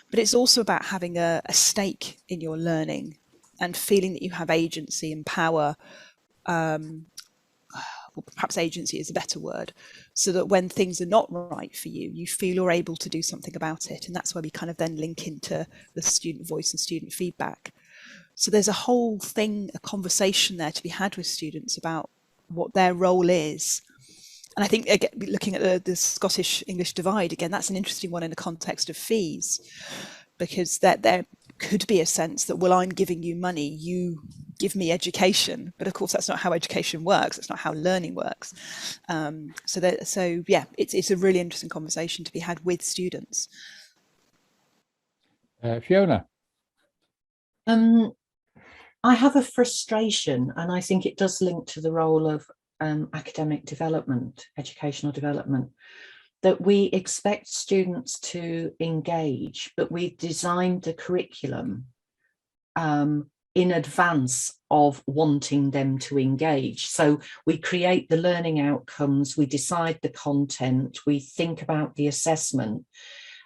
But it's also about having a stake in your learning and feeling that you have agency and power, or perhaps agency is a better word, so that when things are not right for you, you feel you're able to do something about it. And that's where we kind of then link into the student voice and student feedback. So there's a whole thing, a conversation there to be had with students about what their role is. And I think, again, looking at the Scottish English divide, again, that's an interesting one in the context of fees, because there could be a sense that, well, I'm giving you money, you give me education. But of course, that's not how education works. That's not how learning works. So yeah, it's a really interesting conversation to be had with students. Fiona. I have a frustration, and I think it does link to the role of academic development, educational development, that we expect students to engage, but we've designed the curriculum in advance of wanting them to engage. So we create the learning outcomes, we decide the content, we think about the assessment.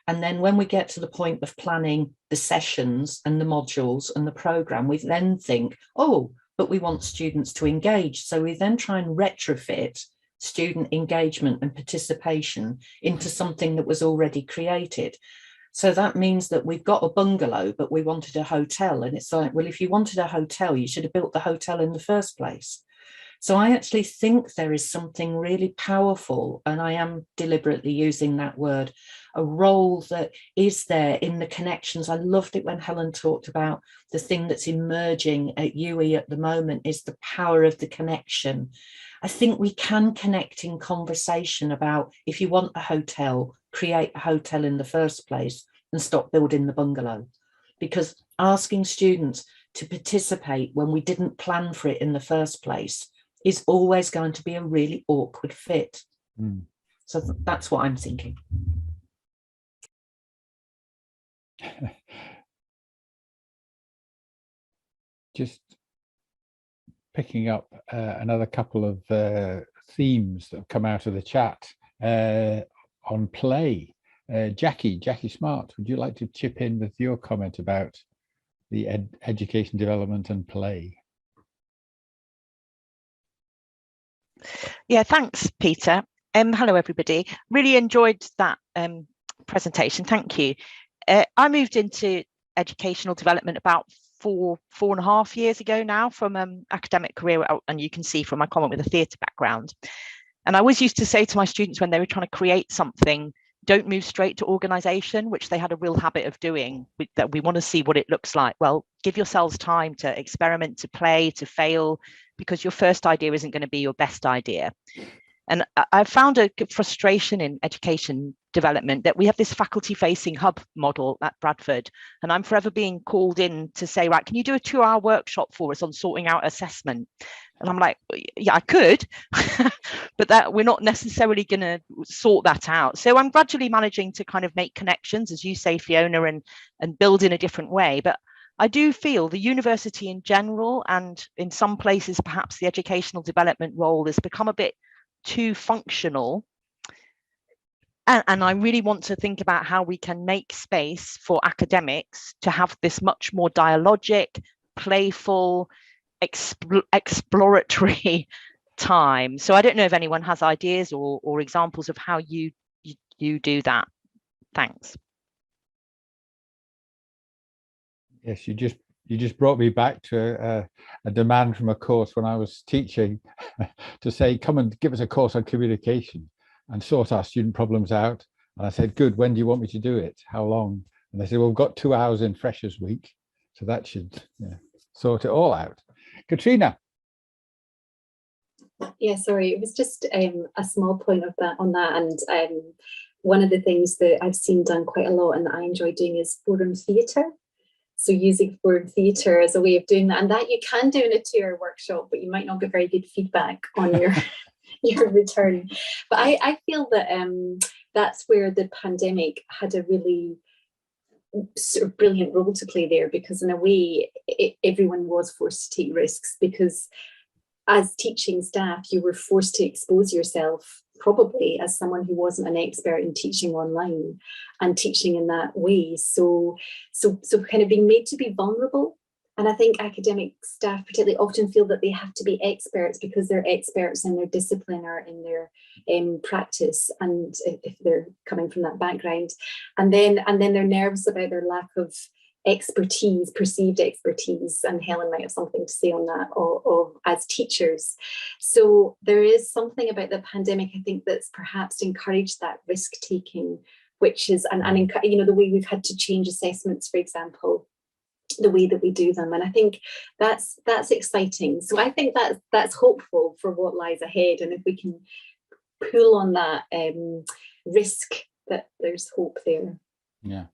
And then when we get to the point of planning the sessions and the modules and the programme, we then think, oh, but we want students to engage. So we then try and retrofit student engagement and participation into something that was already created. So that means that we've got a bungalow, but we wanted a hotel. And it's like, well, if you wanted a hotel, you should have built the hotel in the first place. So I actually think there is something really powerful, and I am deliberately using that word, a role that is there in the connections. I loved it when Helen talked about the thing that's emerging at UE at the moment is the power of the connection. I think we can connect in conversation about, if you want a hotel, create a hotel in the first place and stop building the bungalow. Because asking students to participate when we didn't plan for it in the first place is always going to be a really awkward fit. So that's what I'm thinking. Just picking up another couple of themes that have come out of the chat on play. Jackie Smart, would you like to chip in with your comment about the education development and play? Yeah, thanks, Peter. Hello, everybody. Really enjoyed that presentation. Thank you. I moved into educational development about four and a half years ago now from academic career, and you can see from my comment with a theatre background. And I always used to say to my students when they were trying to create something, don't move straight to organisation, which they had a real habit of doing, that we want to see what it looks like. Well, give yourselves time to experiment, to play, to fail, because your first idea isn't going to be your best idea. And I found a frustration in education development that we have this faculty facing hub model at Bradford, and I'm forever being called in to say, right, can you do a 2-hour workshop for us on sorting out assessment? And I'm like, yeah, I could, but that we're not necessarily going to sort that out. So I'm gradually managing to kind of make connections, as you say, Fiona, and build in a different way. But I do feel the university in general, and in some places, perhaps the educational development role, has become a bit too functional. And I really want to think about how we can make space for academics to have this much more dialogic, playful, exploratory time. So I don't know if anyone has ideas or examples of how you do that. Thanks. Yes, you just brought me back to a demand from a course when I was teaching to say, come and give us a course on communication and sort our student problems out. And I said, good, when do you want me to do it? How long? And they said, well, we've got 2 hours in Freshers Week, so that should sort it all out. Catriona. Yeah, sorry, it was just a small point of that on that. And one of the things that I've seen done quite a lot and that I enjoy doing is forum theatre. So using forum theatre as a way of doing that, and that you can do in a 2-hour workshop, but you might not get very good feedback on your return. But I feel that that's where the pandemic had a really sort of brilliant role to play there, because in a way everyone was forced to take risks, because as teaching staff you were forced to expose yourself, probably as someone who wasn't an expert in teaching online and teaching in that way, so kind of being made to be vulnerable. And I think academic staff particularly often feel that they have to be experts because they're experts in their discipline or in their practice, and if they're coming from that background, and then they're nervous about their lack of expertise, perceived expertise, and Helen might have something to say on that, of as teachers. So there is something about the pandemic, I think, that's perhaps encouraged that risk taking, which is and the way we've had to change assessments, for example, the way that we do them, and I think that's exciting. So I think that's hopeful for what lies ahead, and if we can pull on that risk, that there's hope there. Yeah.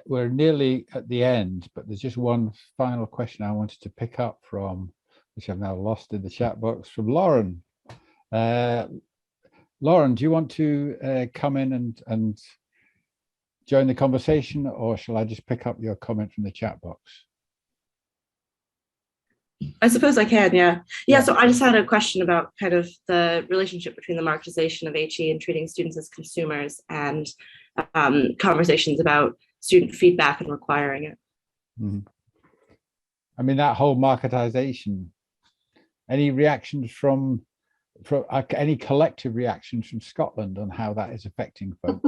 We're nearly at the end, but there's just one final question I wanted to pick up from, which I've now lost in the chat box, from Lauren. Lauren, do you want to come in and join the conversation, or shall I just pick up your comment from the chat box? I suppose I can, yeah. So I just had a question about kind of the relationship between the marketization of HE and treating students as consumers, and conversations about student feedback and requiring it. Mm-hmm. I mean, that whole marketization, any reactions from any collective reactions from Scotland on how that is affecting folk?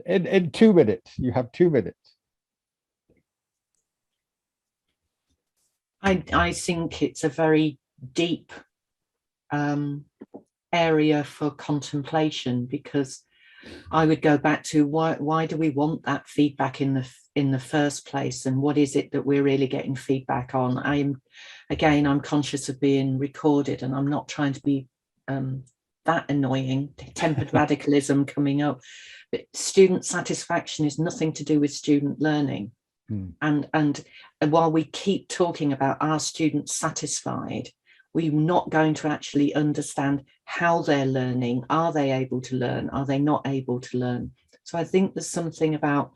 In 2 minutes, you have 2 minutes. I think it's a very deep area for contemplation, because I would go back to why do we want that feedback in the first place, and what is it that we're really getting feedback on? I'm conscious of being recorded, and I'm not trying to be that annoying, tempered radicalism coming up, but student satisfaction is nothing to do with student learning. And while we keep talking about our students satisfied, we're not going to actually understand how they're learning. Are they able to learn? Are they not able to learn? So I think there's something about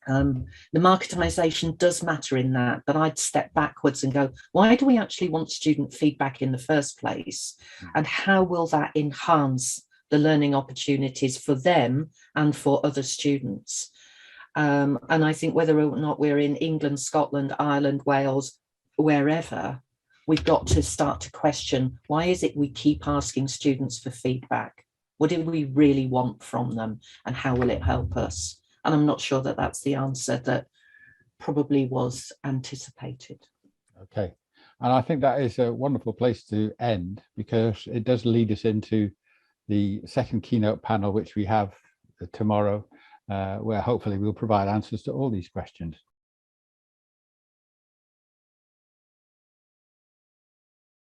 the marketization does matter in that, but I'd step backwards and go, why do we actually want student feedback in the first place? And how will that enhance the learning opportunities for them and for other students? And I think whether or not we're in England, Scotland, Ireland, Wales, wherever, we've got to start to question, why is it we keep asking students for feedback? What do we really want from them, and how will it help us? And I'm not sure that that's the answer that probably was anticipated. Okay, and I think that is a wonderful place to end, because it does lead us into the second keynote panel, which we have tomorrow, where hopefully we'll provide answers to all these questions.